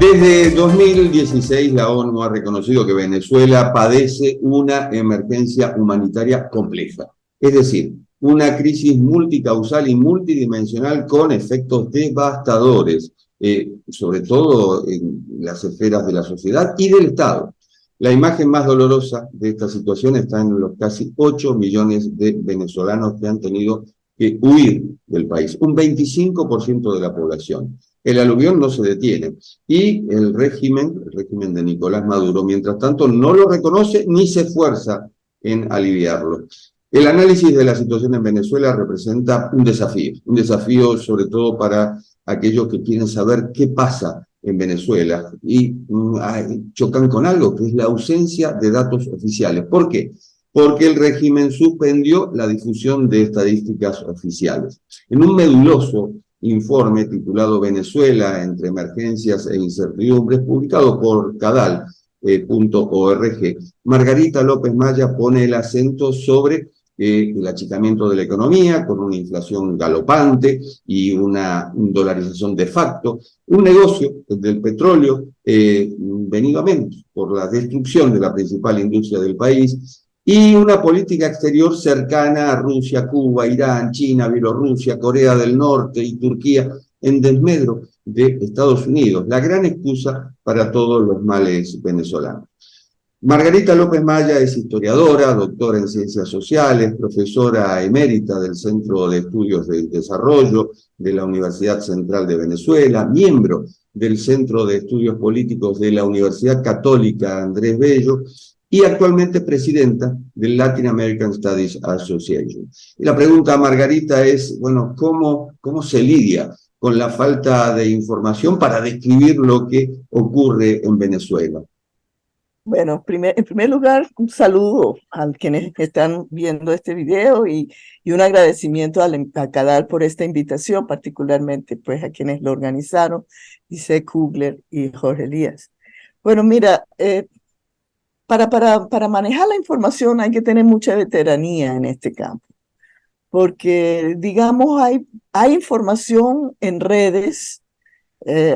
Desde 2016 la ONU ha reconocido que Venezuela padece una emergencia humanitaria compleja, es decir, una crisis multicausal y multidimensional con efectos devastadores, sobre todo en las esferas de la sociedad y del Estado. La imagen más dolorosa de esta situación está en los casi 8 millones de venezolanos que han tenido que huir del país, un 25% de la población. El aluvión no se detiene y el régimen de Nicolás Maduro, mientras tanto, no lo reconoce ni se esfuerza en aliviarlo. El análisis de la situación en Venezuela representa un desafío sobre todo para aquellos que quieren saber qué pasa en Venezuela y chocan con algo, que es la ausencia de datos oficiales. ¿Por qué? Porque el régimen suspendió la difusión de estadísticas oficiales. En un meduloso informe titulado Venezuela entre emergencias e incertidumbres, publicado por cadal.org, Margarita López Maya pone el acento sobre el achicamiento de la economía con una inflación galopante y una dolarización de facto, un negocio del petróleo venido a menos por la destrucción de la principal industria del país, y una política exterior cercana a Rusia, Cuba, Irán, China, Bielorrusia, Corea del Norte y Turquía, en desmedro de Estados Unidos, la gran excusa para todos los males venezolanos. Margarita López Maya es historiadora, doctora en Ciencias Sociales, profesora emérita del Centro de Estudios del Desarrollo de la Universidad Central de Venezuela, miembro del Centro de Estudios Políticos de la Universidad Católica Andrés Bello, y actualmente presidenta del Latin American Studies Association. Y la pregunta a Margarita es, bueno, ¿cómo se lidia con la falta de información para describir lo que ocurre en Venezuela? Bueno, en primer lugar, un saludo a quienes están viendo este video y un agradecimiento a Cadal por esta invitación, particularmente pues a quienes lo organizaron, Giselle Kugler y Jorge Elías. Bueno, mira, para manejar la información hay que tener mucha veteranía en este campo, porque digamos hay información en redes,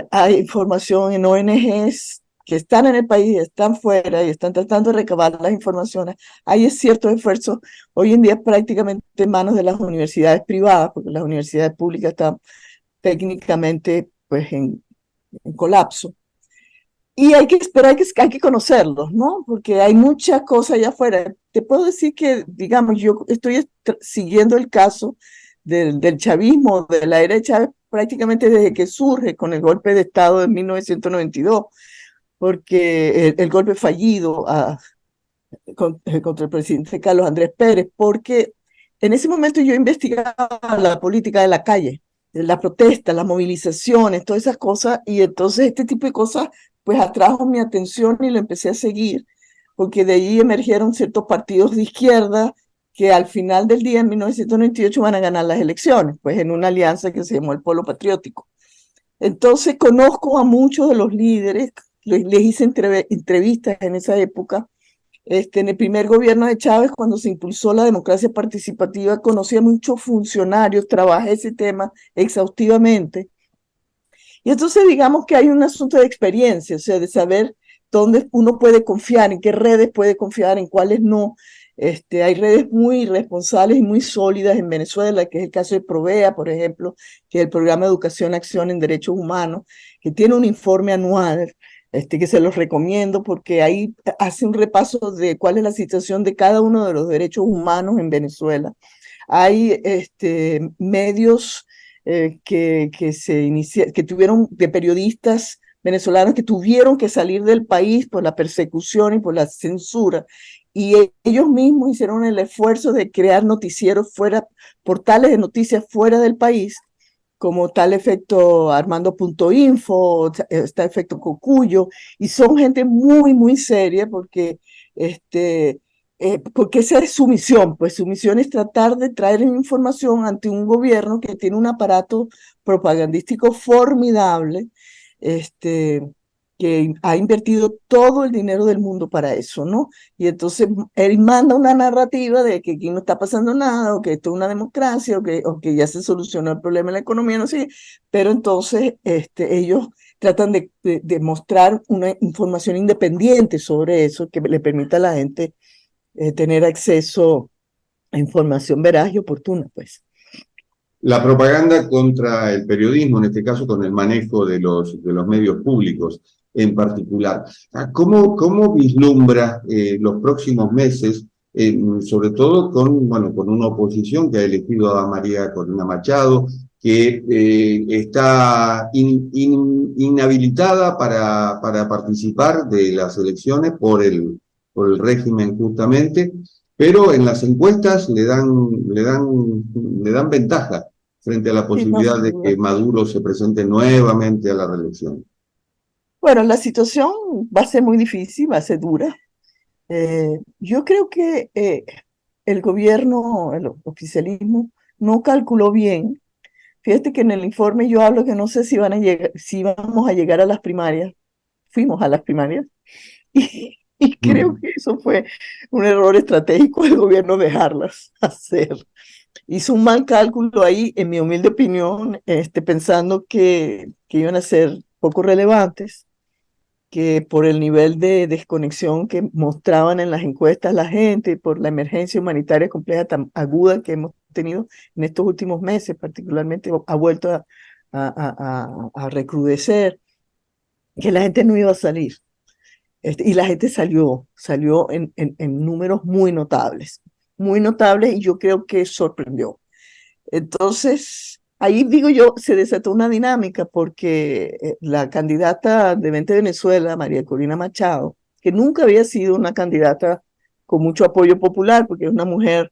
hay información en ONGs que están en el país, están fuera y están tratando de recabar las informaciones. Hay cierto esfuerzo hoy en día prácticamente en manos de las universidades privadas, porque las universidades públicas están técnicamente pues en colapso. Y hay que conocerlos, ¿no? Porque hay muchas cosas allá afuera. Te puedo decir que, digamos, yo estoy siguiendo el caso del chavismo, de la era de Chávez, prácticamente desde que surge con el golpe de Estado de 1992, porque el golpe fallido contra el presidente Carlos Andrés Pérez, porque en ese momento yo investigaba la política de la calle, la protesta, las movilizaciones, todas esas cosas, y entonces este tipo de cosas pues atrajo mi atención y lo empecé a seguir, porque de allí emergieron ciertos partidos de izquierda que al final del día, en 1998, van a ganar las elecciones, pues en una alianza que se llamó el Polo Patriótico. Entonces conozco a muchos de los líderes, les hice entrevistas en esa época. En el primer gobierno de Chávez, cuando se impulsó la democracia participativa, conocí a muchos funcionarios, trabajé ese tema exhaustivamente. Y entonces digamos que hay un asunto de experiencia, o sea, de saber dónde uno puede confiar, en qué redes puede confiar, en cuáles no. Hay redes muy responsables y muy sólidas en Venezuela, que es el caso de Provea, por ejemplo, que es el Programa de Educación y Acción en Derechos Humanos, que tiene un informe anual, que se los recomiendo porque ahí hace un repaso de cuál es la situación de cada uno de los derechos humanos en Venezuela. Hay medios que tuvieron de periodistas venezolanos que tuvieron que salir del país por la persecución y por la censura. Y ellos mismos hicieron el esfuerzo de crear noticieros fuera, portales de noticias fuera del país, como tal efecto Armando.info, está efecto Cocuyo, y son gente muy, muy seria porque esa es su misión, pues su misión es tratar de traer información ante un gobierno que tiene un aparato propagandístico formidable, que ha invertido todo el dinero del mundo para eso, ¿no? Y entonces él manda una narrativa de que aquí no está pasando nada, o que esto es una democracia, o que ya se solucionó el problema de la economía, no sé, pero entonces ellos tratan de mostrar una información independiente sobre eso que le permita a la gente tener acceso a información veraz y oportuna, pues. La propaganda contra el periodismo, en este caso con el manejo de los medios públicos en particular. ¿Cómo vislumbra los próximos meses, sobre todo bueno, con una oposición que ha elegido a María Corina Machado, que está inhabilitada para participar de las elecciones por el régimen justamente, pero en las encuestas le dan ventaja frente a la Sí, no, posibilidad sin de duda. que Maduro se presente nuevamente a la reelección? Bueno, la situación va a ser muy difícil, va a ser dura. Yo creo que el gobierno, el oficialismo, no calculó bien. Fíjate que en el informe yo hablo que no sé si van a llegar, si vamos a llegar a las primarias. Fuimos a las primarias y creo Mm. que eso fue un error estratégico del gobierno dejarlas hacer. Hizo un mal cálculo ahí, en mi humilde opinión, pensando que iban a ser poco relevantes, que por el nivel de desconexión que mostraban en las encuestas la gente, por la emergencia humanitaria compleja tan aguda que hemos tenido en estos últimos meses, particularmente ha vuelto a recrudecer, que la gente no iba a salir. Y la gente salió en números muy notables, y yo creo que sorprendió. Entonces, ahí digo yo, se desató una dinámica porque la candidata de Vente Venezuela, María Corina Machado, que nunca había sido una candidata con mucho apoyo popular, porque es una mujer,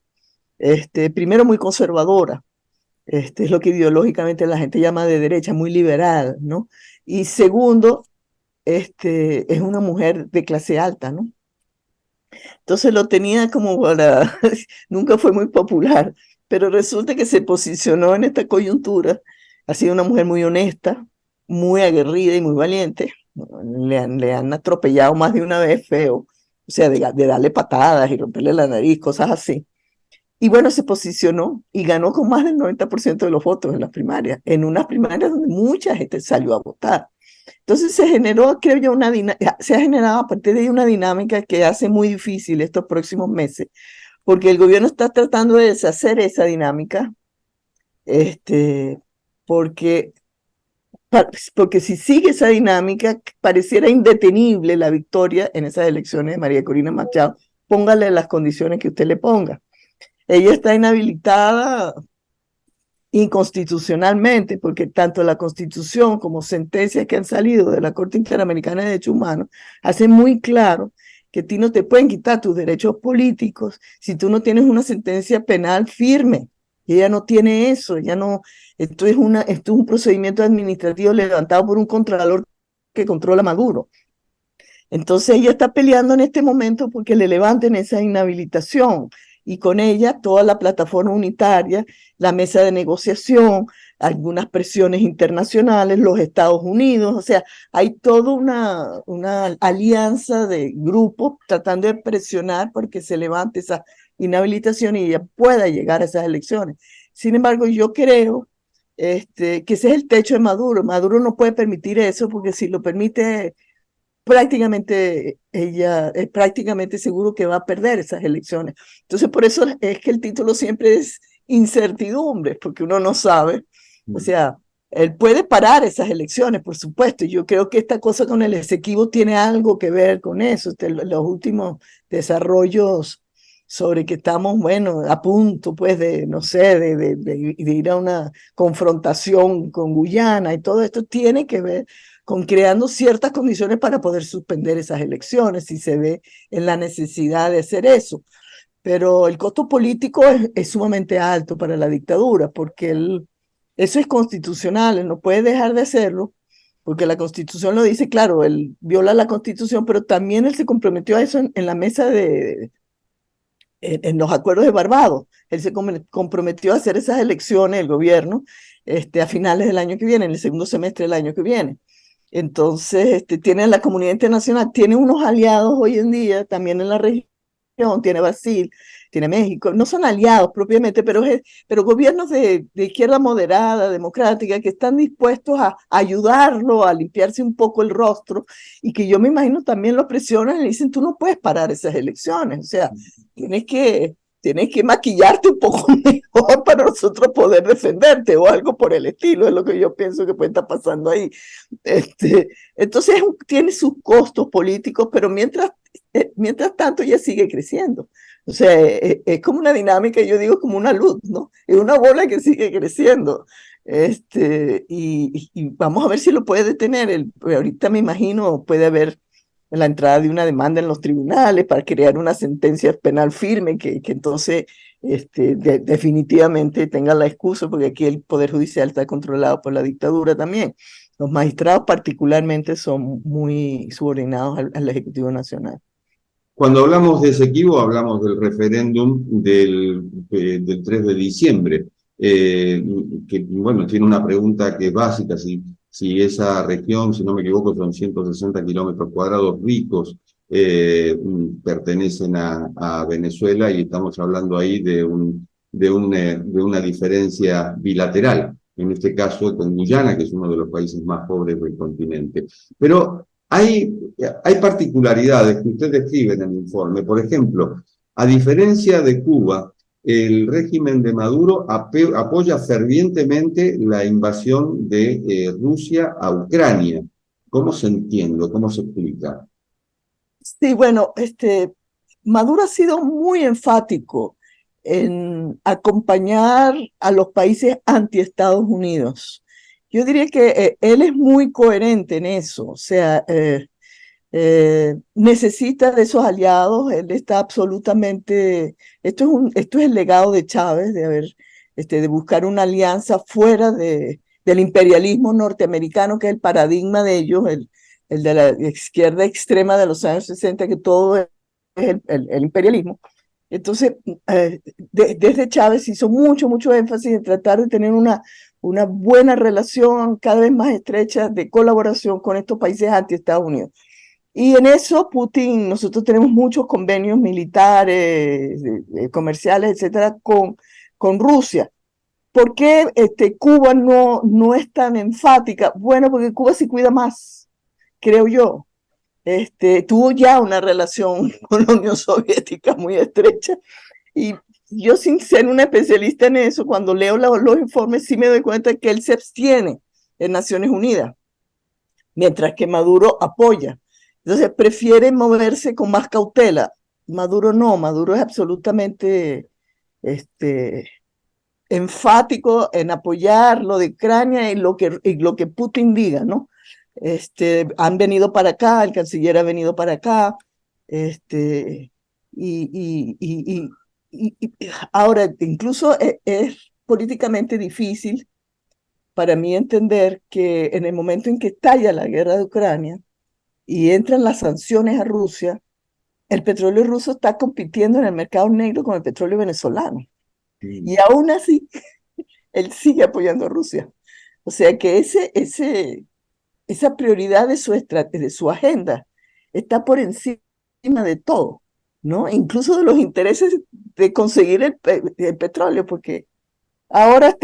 primero muy conservadora, es lo que ideológicamente la gente llama de derecha, muy liberal, ¿no? Y segundo, es una mujer de clase alta, ¿no? Entonces lo tenía como para, nunca fue muy popular, pero resulta que se posicionó en esta coyuntura. Ha sido una mujer muy honesta, muy aguerrida y muy valiente. Le han atropellado más de una vez feo, o sea, de darle patadas y romperle la nariz, cosas así. Y bueno, se posicionó y ganó con más del 90% de los votos en las primarias, en unas primarias donde mucha gente salió a votar. Entonces se generó, creo yo, se ha generado a partir de ahí una dinámica que hace muy difícil estos próximos meses, porque el gobierno está tratando de deshacer esa dinámica, este, porque, porque si sigue esa dinámica, pareciera indetenible la victoria en esas elecciones de María Corina Machado, póngale las condiciones que usted le ponga. Ella está inhabilitada inconstitucionalmente, porque tanto la Constitución como sentencias que han salido de la Corte Interamericana de Derechos Humanos hacen muy claro que a ti no te pueden quitar tus derechos políticos si tú no tienes una sentencia penal firme. Y ella no tiene eso, ella no, esto es un procedimiento administrativo levantado por un contralor que controla Maduro. Entonces ella está peleando en este momento porque le levanten esa inhabilitación, y con ella toda la plataforma unitaria, la mesa de negociación, algunas presiones internacionales, los Estados Unidos, o sea, hay toda una alianza de grupos tratando de presionar porque se levante esa inhabilitación y ella pueda llegar a esas elecciones. Sin embargo, yo creo que ese es el techo de Maduro. Maduro no puede permitir eso, porque si lo permite, prácticamente ella es prácticamente seguro que va a perder esas elecciones. Entonces, por eso es que el título siempre es incertidumbre, porque uno no sabe. O sea, él puede parar esas elecciones, por supuesto. Y yo creo que esta cosa con el Esequibo tiene algo que ver con eso. Los últimos desarrollos sobre que estamos, bueno, a punto, pues, de, no sé, de ir a una confrontación con Guyana, y todo esto tiene que ver con creando ciertas condiciones para poder suspender esas elecciones, si se ve en la necesidad de hacer eso. Pero el costo político es sumamente alto para la dictadura, porque eso es constitucional, él no puede dejar de hacerlo, porque la Constitución lo dice, claro, él viola la Constitución, pero también él se comprometió a eso en la mesa en los acuerdos de Barbados. Él se comprometió a hacer esas elecciones, el gobierno, a finales del año que viene, en el segundo semestre del año que viene. Entonces, tiene la comunidad internacional, tiene unos aliados hoy en día también en la región, tiene Brasil, tiene México, no son aliados propiamente, pero gobiernos de izquierda moderada, democrática, que están dispuestos a ayudarlo a limpiarse un poco el rostro y que yo me imagino también lo presionan y le dicen, tú no puedes parar esas elecciones, o sea, tienes que maquillarte un poco mejor para nosotros poder defenderte o algo por el estilo, es lo que yo pienso que puede estar pasando ahí. Entonces tiene sus costos políticos, pero mientras tanto ella sigue creciendo. O sea, es como una dinámica, yo digo como una luz, ¿no? Es una bola que sigue creciendo. Y vamos a ver si lo puede detener. Ahorita me imagino puede haber la entrada de una demanda en los tribunales para crear una sentencia penal firme que entonces definitivamente tenga la excusa, porque aquí el Poder Judicial está controlado por la dictadura también. Los magistrados particularmente son muy subordinados al Ejecutivo Nacional. Cuando hablamos de Esequibo, hablamos del referéndum del 3 de diciembre, que, bueno, tiene una pregunta que es básica, si esa región, si no me equivoco, son 160 kilómetros cuadrados ricos, pertenecen a Venezuela, y estamos hablando ahí de una diferencia bilateral, en este caso con Guyana, que es uno de los países más pobres del continente. Pero hay particularidades que usted describe en el informe. Por ejemplo, a diferencia de Cuba, el régimen de Maduro apoya fervientemente la invasión de Rusia a Ucrania. ¿Cómo se entiende? ¿Cómo se explica? Sí, bueno, Maduro ha sido muy enfático en acompañar a los países anti-Estados Unidos. Yo diría que él es muy coherente en eso, o sea, necesita de esos aliados, él está absolutamente, esto es el legado de Chávez, de buscar una alianza fuera del imperialismo norteamericano, que es el paradigma de ellos, el de la izquierda extrema de los años 60, que todo es el imperialismo. Entonces, desde Chávez hizo mucho énfasis en tratar de tener una buena relación cada vez más estrecha de colaboración con estos países anti-Estados Unidos. Y en eso Putin, nosotros tenemos muchos convenios militares, comerciales, etcétera, con Rusia. ¿Por qué Cuba no es tan enfática? Bueno, porque Cuba se cuida más, creo yo. Tuvo ya una relación con la Unión Soviética muy estrecha, y yo, sin ser una especialista en eso, cuando leo los informes sí me doy cuenta que él se abstiene en Naciones Unidas, mientras que Maduro apoya. Entonces prefiere moverse con más cautela. Maduro no, Maduro es absolutamente enfático en apoyar lo de Ucrania y lo que Putin diga, ¿no? Han venido para acá, el canciller ha venido para acá, y ahora incluso es políticamente difícil para mí entender que en el momento en que estalla la guerra de Ucrania y entran las sanciones a Rusia, el petróleo ruso está compitiendo en el mercado negro con el petróleo venezolano. Y aún así, él sigue apoyando a Rusia. O sea que esa prioridad de su agenda está por encima de todo, ¿no? Incluso de los intereses de conseguir el petróleo, porque ahora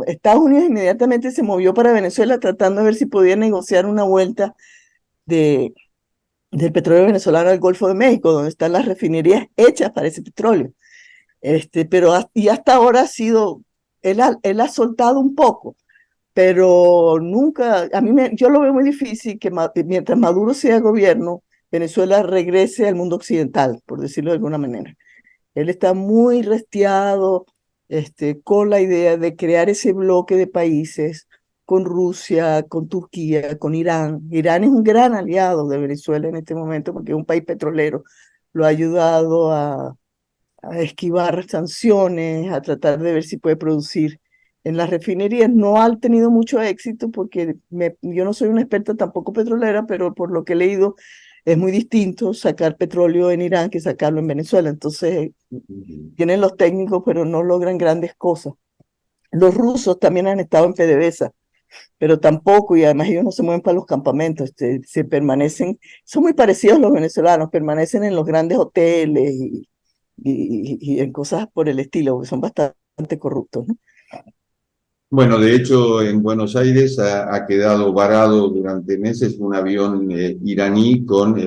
Estados Unidos inmediatamente se movió para Venezuela tratando de ver si podía negociar una vuelta del petróleo venezolano al Golfo de México, donde están las refinerías hechas para ese petróleo. Pero hasta ahora él ha soltado un poco, pero nunca, yo lo veo muy difícil que mientras Maduro sea gobierno, Venezuela regrese al mundo occidental, por decirlo de alguna manera. Él está muy restiado con la idea de crear ese bloque de países con Rusia, con Turquía, con Irán. Irán es un gran aliado de Venezuela en este momento porque es un país petrolero. Lo ha ayudado a esquivar sanciones, a tratar de ver si puede producir en las refinerías. No ha tenido mucho éxito porque yo no soy una experta tampoco petrolera, pero por lo que he leído es muy distinto sacar petróleo en Irán que sacarlo en Venezuela. Entonces tienen los técnicos, pero no logran grandes cosas. Los rusos también han estado en PDVSA pero tampoco, y además ellos no se mueven para los campamentos, se permanecen, son muy parecidos a los venezolanos, permanecen en los grandes hoteles y en cosas por el estilo, porque son bastante corruptos, ¿no? Bueno, de hecho, en Buenos Aires ha quedado varado durante meses un avión iraní con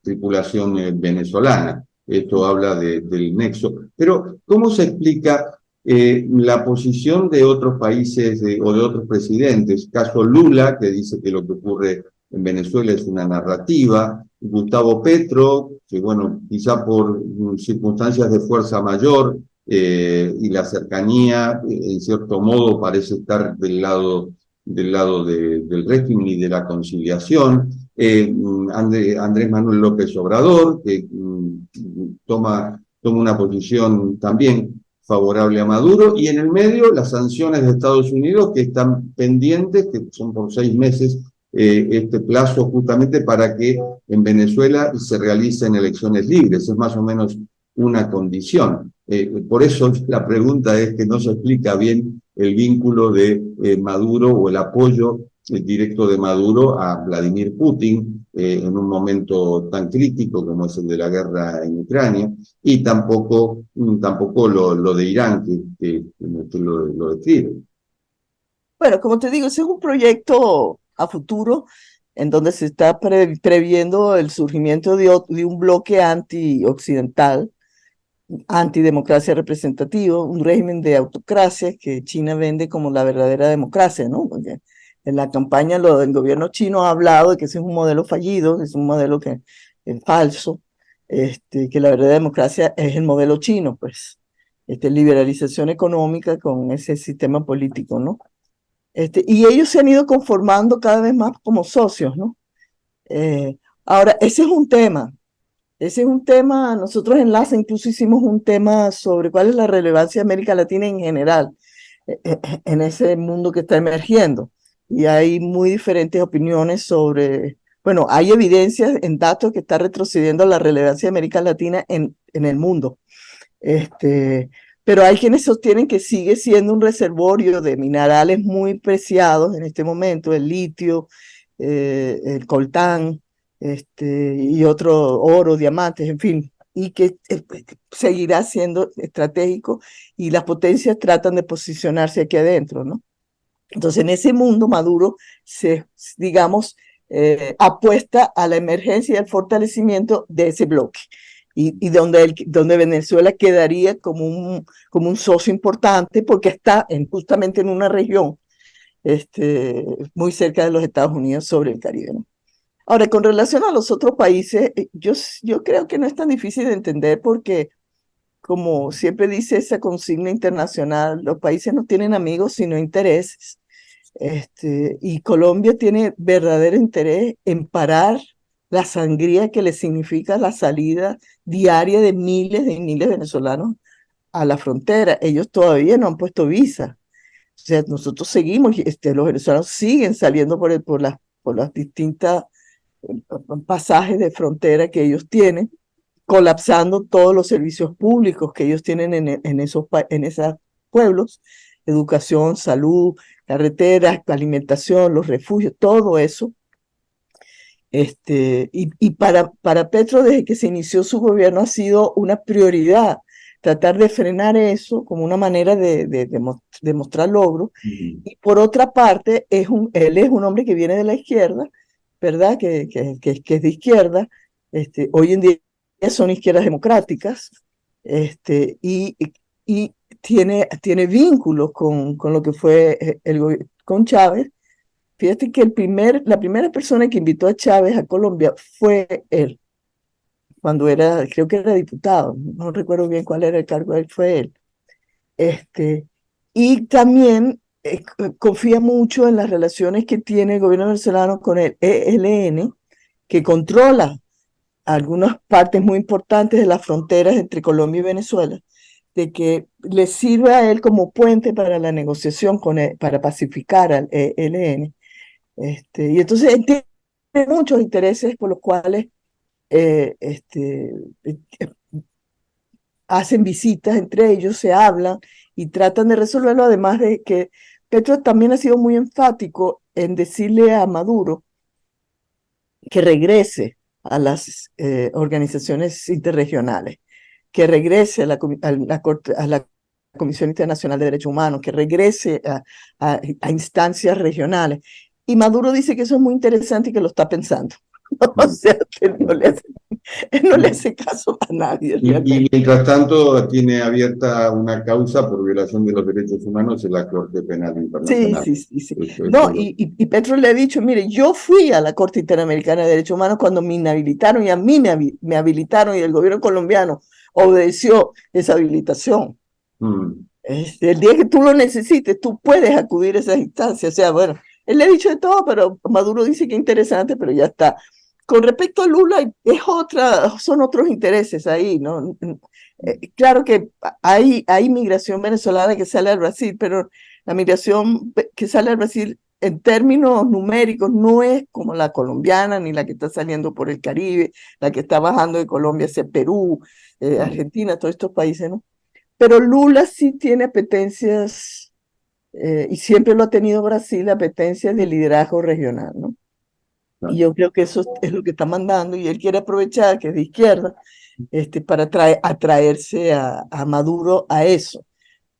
tripulación venezolana. Esto habla del nexo. Pero, ¿cómo se explica la posición de otros países o de otros presidentes? Caso Lula, que dice que lo que ocurre en Venezuela es una narrativa. Gustavo Petro, que bueno, quizá por circunstancias de fuerza mayor, y la cercanía, en cierto modo, parece estar del régimen y de la conciliación. Andrés Manuel López Obrador, que toma una posición también favorable a Maduro, y en el medio las sanciones de Estados Unidos que están pendientes, que son por 6 meses, este plazo justamente para que en Venezuela se realicen elecciones libres. Es más o menos una condición. Por eso la pregunta es que no se explica bien el vínculo de Maduro o el apoyo directo de Maduro a Vladimir Putin en un momento tan crítico como es el de la guerra en Ucrania, y tampoco lo de Irán, que lo describe. Bueno, como te digo, ese es un proyecto a futuro en donde se está previendo el surgimiento de un bloque anti-occidental, antidemocracia representativa, un régimen de autocracia que China vende como la verdadera democracia, ¿no? Porque en la campaña el gobierno chino ha hablado de que ese es un modelo fallido, es un modelo que es falso, que la verdadera democracia es el modelo chino, pues, liberalización económica con ese sistema político, ¿no? Y ellos se han ido conformando cada vez más como socios, ¿no? Ahora, ese es un tema, nosotros en LASA incluso hicimos un tema sobre cuál es la relevancia de América Latina en general, en ese mundo que está emergiendo. Y hay muy diferentes opiniones sobre, bueno, hay evidencias en datos que está retrocediendo la relevancia de América Latina en el mundo. Pero hay quienes sostienen que sigue siendo un reservorio de minerales muy preciados en este momento, el litio, el coltán, y otro oro, diamantes, en fin, y que seguirá siendo estratégico y las potencias tratan de posicionarse aquí adentro, ¿no? Entonces, en ese mundo, Maduro digamos, apuesta a la emergencia y al fortalecimiento de ese bloque. Y donde Venezuela quedaría como un socio importante porque está justamente en una región muy cerca de los Estados Unidos sobre el Caribe, ¿no? Ahora, con relación a los otros países, yo creo que no es tan difícil de entender porque, como siempre dice esa consigna internacional, los países no tienen amigos sino intereses. Y Colombia tiene verdadero interés en parar la sangría que le significa la salida diaria de miles de venezolanos a la frontera. Ellos todavía no han puesto visa. O sea, nosotros seguimos, los venezolanos siguen saliendo por las distintas pasajes de frontera que ellos tienen, colapsando todos los servicios públicos que ellos tienen en esos pueblos, educación, salud, carreteras, alimentación, los refugios, todo eso. Y para Petro, desde que se inició su gobierno, ha sido una prioridad tratar de frenar eso como una manera de mostrar logros. Y por otra parte, él es un hombre que viene de la izquierda, ¿verdad? Que es de izquierda. Hoy en día son izquierdas democráticas, y tiene vínculos con lo que fue con Chávez. Fíjate que la primera persona que invitó a Chávez a Colombia fue él, cuando creo que era diputado, no recuerdo bien cuál era el cargo de él, fue él. Y también confía mucho en las relaciones que tiene el gobierno venezolano con el ELN, que controla algunas partes muy importantes de las fronteras entre Colombia y Venezuela, de que le sirve a él como puente para la negociación para pacificar al ELN. Y entonces él tiene muchos intereses por los cuales eh, este, eh, hacen visitas entre ellos, se hablan y tratan de resolverlo, además de que Petro también ha sido muy enfático en decirle a Maduro que regrese a las organizaciones interregionales, que regrese a la Comisión Internacional de Derechos Humanos, que regrese a instancias regionales. Y Maduro dice que eso es muy interesante y que lo está pensando. O sea, que él no le hace caso a nadie. Y mientras tanto tiene abierta una causa por violación de los derechos humanos en la Corte Penal Internacional. Sí. No, y Petro le ha dicho, mire, yo fui a la Corte Interamericana de Derechos Humanos cuando me inhabilitaron y a mí me habilitaron y el gobierno colombiano obedeció esa habilitación. El día que tú lo necesites, tú puedes acudir a esas instancias. O sea, bueno, él le ha dicho de todo, pero Maduro dice que interesante, pero ya está. Con respecto a Lula, son otros intereses ahí, ¿no? Claro que hay migración venezolana que sale al Brasil, pero la migración que sale al Brasil en términos numéricos no es como la colombiana, ni la que está saliendo por el Caribe, la que está bajando de Colombia hacia Perú, Argentina, todos estos países, ¿no? Pero Lula sí tiene apetencias, y siempre lo ha tenido Brasil, apetencias de liderazgo regional, ¿no? Y yo creo que eso es lo que está mandando, y él quiere aprovechar que es de izquierda para atraerse a Maduro a eso.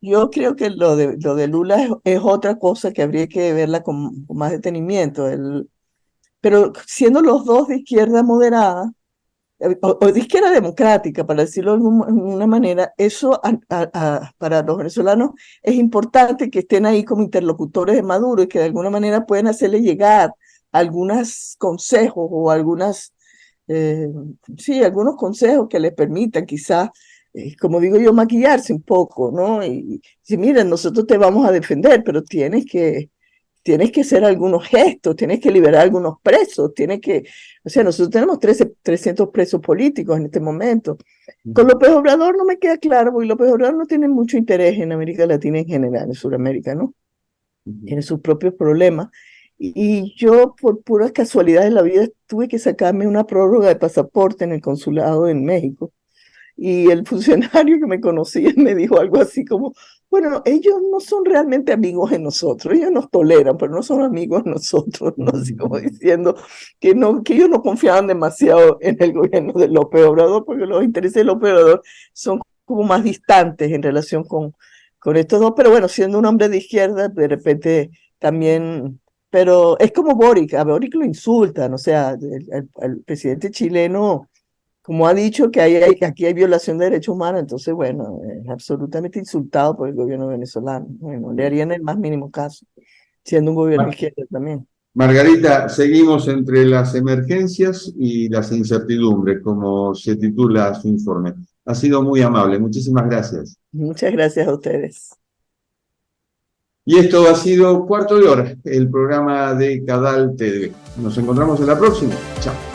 Yo creo que lo de Lula es otra cosa que habría que verla con más detenimiento. Pero siendo los dos de izquierda moderada, o de izquierda democrática, para decirlo de una manera, eso para los venezolanos es importante que estén ahí como interlocutores de Maduro y que de alguna manera pueden hacerle llegar algunos consejos o algunos consejos que les permitan quizás, como digo yo, maquillarse un poco, ¿no? Y si miren, nosotros te vamos a defender, pero tienes que hacer algunos gestos, tienes que liberar algunos presos, o sea, nosotros tenemos 300 presos políticos en este momento. Con López Obrador no me queda claro, porque López Obrador no tiene mucho interés en América Latina en general, en Sudamérica, ¿no? Tiene sus propios problemas. Y yo, por pura casualidad de la vida, tuve que sacarme una prórroga de pasaporte en el consulado en México. Y el funcionario que me conocía me dijo algo así como, bueno, ellos no son realmente amigos de nosotros, ellos nos toleran, pero no son amigos de nosotros, ¿no? Así como diciendo que ellos no confiaban demasiado en el gobierno de López Obrador, porque los intereses de López Obrador son como más distantes en relación con estos dos, pero bueno, siendo un hombre de izquierda, de repente también... Pero es como Boric, a Boric lo insultan, o sea, el presidente chileno, como ha dicho que aquí hay violación de derechos humanos, entonces, bueno, es absolutamente insultado por el gobierno venezolano. Bueno, le harían el más mínimo caso, siendo un gobierno de izquierda también. Margarita, seguimos entre las emergencias y las incertidumbres, como se titula su informe. Ha sido muy amable, muchísimas gracias. Muchas gracias a ustedes. Y esto ha sido Cuarto de Hora, el programa de Cadal TV. Nos encontramos en la próxima. Chao.